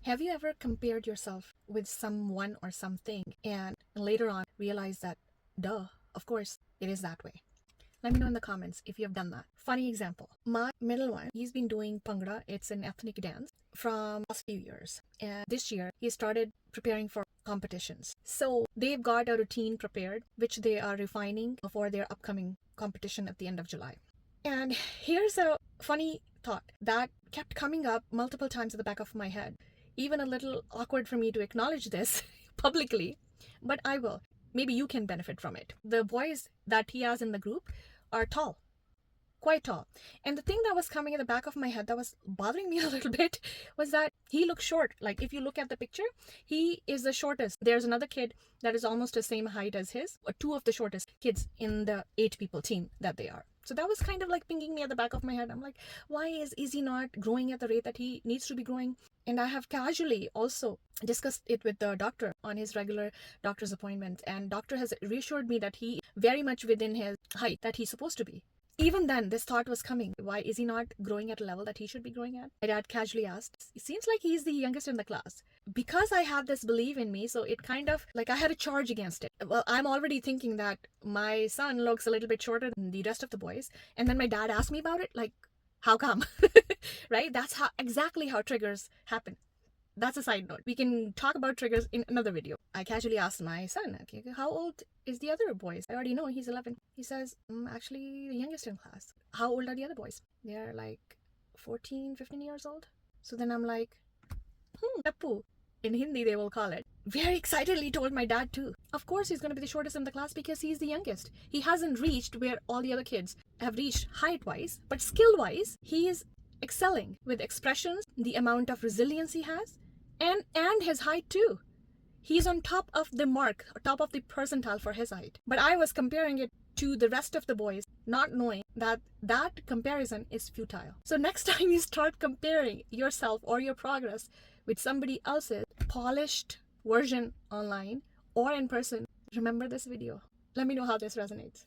Have you ever compared yourself with someone or something and later on realized that, duh, of course, it is that way? Let me know in the comments if you have done that. Funny example. My middle one, he's been doing Bhangra. It's an ethnic dance from last few years. And this year, he started preparing for competitions. So they've got a routine prepared, which they are refining for their upcoming competition at the end of July. And here's a funny thought that kept coming up multiple times at the back of my head. Even a little awkward for me to acknowledge this publicly, but I will. Maybe you can benefit from it. The boys that he has in the group are tall, quite tall. And the thing that was coming in the back of my head that was bothering me a little bit was that he looks short. Like if you look at the picture, he is the shortest. There's another kid that is almost the same height as his, or two of the shortest kids in the 8 people team that they are. So that was kind of like pinging me at the back of my head. I'm like, why is he not growing at the rate that he needs to be growing? And I have casually also discussed it with the doctor on his regular doctor's appointment. And doctor has reassured me that he very much within his height that he's supposed to be. Even then, this thought was coming. Why is he not growing at a level that he should be growing at? My dad casually asked. It seems like he's the youngest in the class. Because I have this belief in me, so it kind of like I had a charge against it. Well, I'm already thinking that my son looks a little bit shorter than the rest of the boys. And then my dad asked me about it, like, how come? Right? That's how exactly how triggers happen. That's a side note. We can talk about triggers in another video. I casually asked my son, okay, how old is the other boys? I already know he's 11. He says, actually the youngest in class. How old are the other boys? They're like 14, 15 years old. So then I'm like, Tappu. In Hindi, they will call it. Very excitedly told my dad too. Of course, he's going to be the shortest in the class because he's the youngest. He hasn't reached where all the other kids have reached height-wise, but skill-wise, he is excelling with expressions, the amount of resilience he has, and his height too. He's on top of the mark, top of the percentile for his height. But I was comparing it to the rest of the boys, not knowing that that comparison is futile. So next time you start comparing yourself or your progress with somebody else's polished version online or in person, remember this video. Let me know how this resonates.